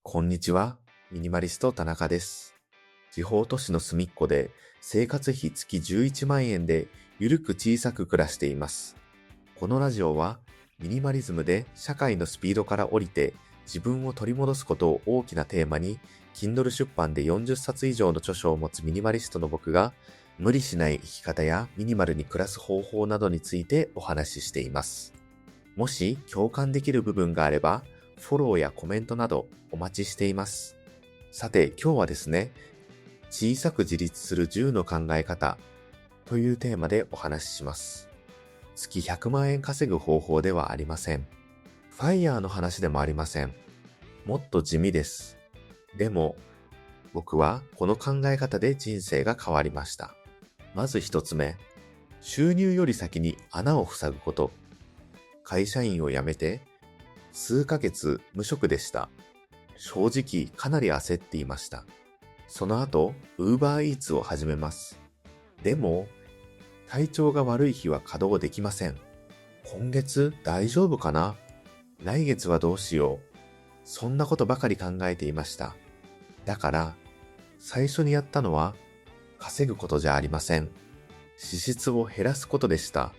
こんにちは、ミニマリスト田中です。地方都市の隅っこで生活費月11万円でゆるく小さく暮らしています。このラジオはミニマリズムで社会のスピードから降りて自分を取り戻すことを大きなテーマに Kindle 出版で40冊以上の著書を持つミニマリストの僕が無理しない生き方やミニマルに暮らす方法などについてお話ししています。もし共感できる部分があればフォローやコメントなどお待ちしています。さて今日はですね、小さく自立する10の考え方というテーマでお話しします。月100万円稼ぐ方法ではありません。ファイヤーの話でもありません。もっと地味です。でも僕はこの考え方で人生が変わりました。まず一つ目、収入より先に穴を塞ぐこと。会社員を辞めて数ヶ月無職でした。正直かなり焦っていました。その後、Uber Eats を始めます。でも、体調が悪い日は稼働できません。今月大丈夫かな？来月はどうしよう？そんなことばかり考えていました。だから、最初にやったのは、稼ぐことじゃありません。支出を減らすことでした。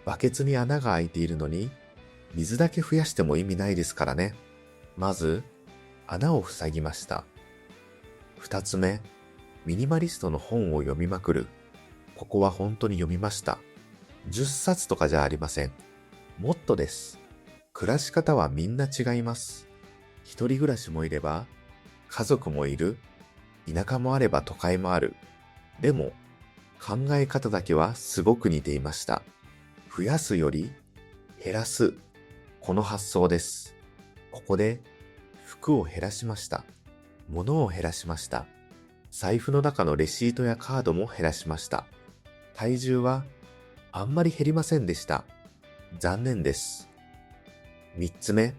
バケツに穴が開いているのに、水だけ増やしても意味ないですからね。まず、穴を塞ぎました。二つ目、ミニマリストの本を読みまくる。ここは本当に読みました。10冊とかじゃありません。もっとです。暮らし方はみんな違います。一人暮らしもいれば、家族もいる。田舎もあれば都会もある。でも、考え方だけはすごく似ていました。増やすより減らす。この発想です。ここで服を減らしました。物を減らしました。財布の中のレシートやカードも減らしました。体重はあんまり減りませんでした。残念です。三つ目、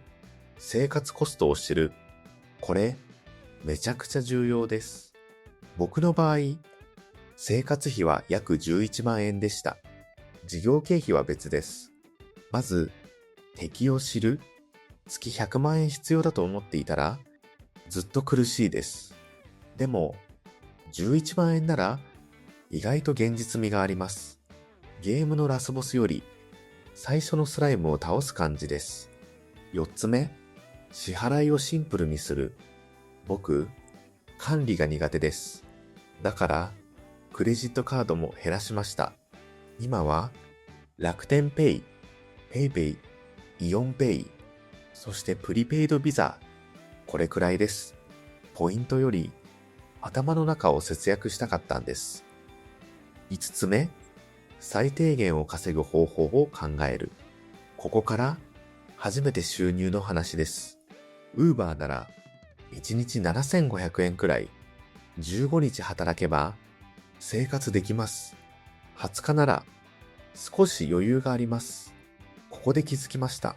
生活コストを知る。これ、めちゃくちゃ重要です。僕の場合、生活費は約11万円でした。事業経費は別です。まず、敵を知る。月100万円必要だと思っていたら、ずっと苦しいです。でも、11万円なら意外と現実味があります。ゲームのラスボスより最初のスライムを倒す感じです。4つ目、支払いをシンプルにする。僕、管理が苦手です。だから、クレジットカードも減らしました。今は、楽天ペイ、ペイペイ、イオンペイ、そしてプリペイドビザ、これくらいです。ポイントより頭の中を節約したかったんです。5つ目、最低限を稼ぐ方法を考える。ここから初めて収入の話です。Uber なら1日7500円くらい、15日働けば生活できます。20日なら少し余裕があります。ここで気づきました。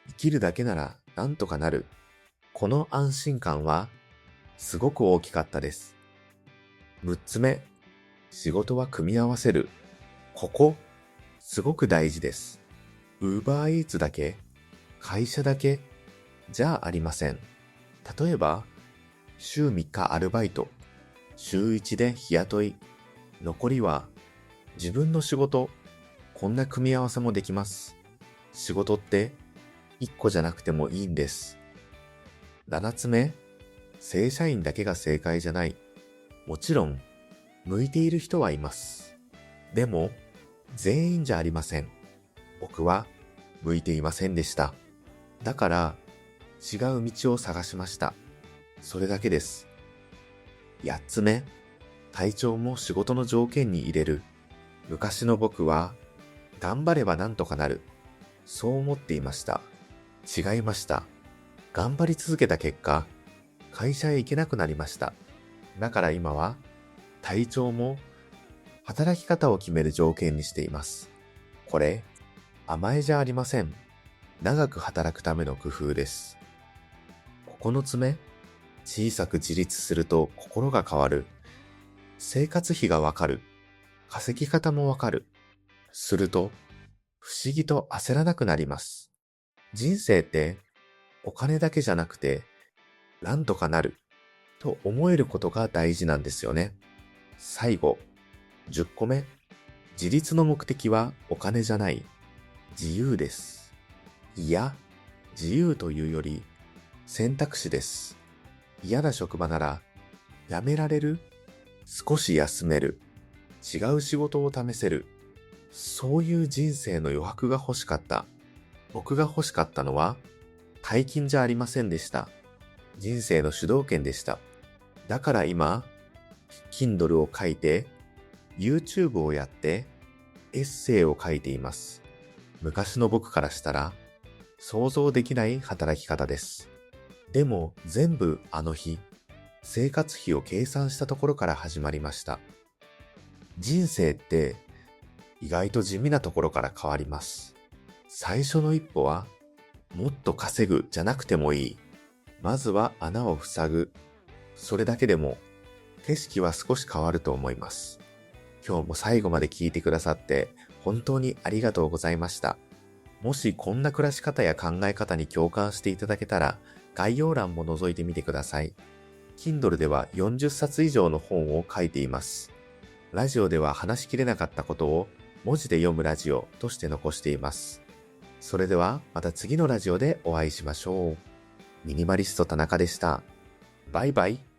生きるだけならなんとかなる。この安心感はすごく大きかったです。6つ目、仕事は組み合わせる。ここ、すごく大事です。Uber Eats だけ、会社だけ、じゃありません。例えば、週3日アルバイト、週1で日雇い、残りは自分の仕事、こんな組み合わせもできます。仕事って1個じゃなくてもいいんです。7つ目、正社員だけが正解じゃない。もちろん、向いている人はいます。でも、全員じゃありません。僕は向いていませんでした。だから、違う道を探しました。それだけです。8つ目、体調も仕事の条件に入れる。昔の僕は、頑張ればなんとかなる。そう思っていました。違いました。頑張り続けた結果、会社へ行けなくなりました。だから今は、体調も働き方を決める条件にしています。これ、甘えじゃありません。長く働くための工夫です。9つ目、小さく自立すると心が変わる。生活費がわかる。稼ぎ方もわかる。すると、不思議と焦らなくなります。人生ってお金だけじゃなくて、なんとかなると思えることが大事なんですよね。最後、10個目。自立の目的はお金じゃない。自由です。いや、自由というより選択肢です。嫌な職場なら辞められる？少し休める？違う仕事を試せる？そういう人生の余白が欲しかった。僕が欲しかったのは大金じゃありませんでした。人生の主導権でした。だから今、Kindle を書いて、YouTube をやって、エッセイを書いています。昔の僕からしたら、想像できない働き方です。でも全部あの日、生活費を計算したところから始まりました。人生って意外と地味なところから変わります。最初の一歩は、もっと稼ぐじゃなくてもいい。まずは穴を塞ぐ。それだけでも景色は少し変わると思います。今日も最後まで聞いてくださって本当にありがとうございました。もしこんな暮らし方や考え方に共感していただけたら概要欄も覗いてみてください。Kindle では40冊以上の本を書いています。ラジオでは話しきれなかったことを文字で読むラジオとして残しています。それではまた次のラジオでお会いしましょう。ミニマリスト田中でした。バイバイ。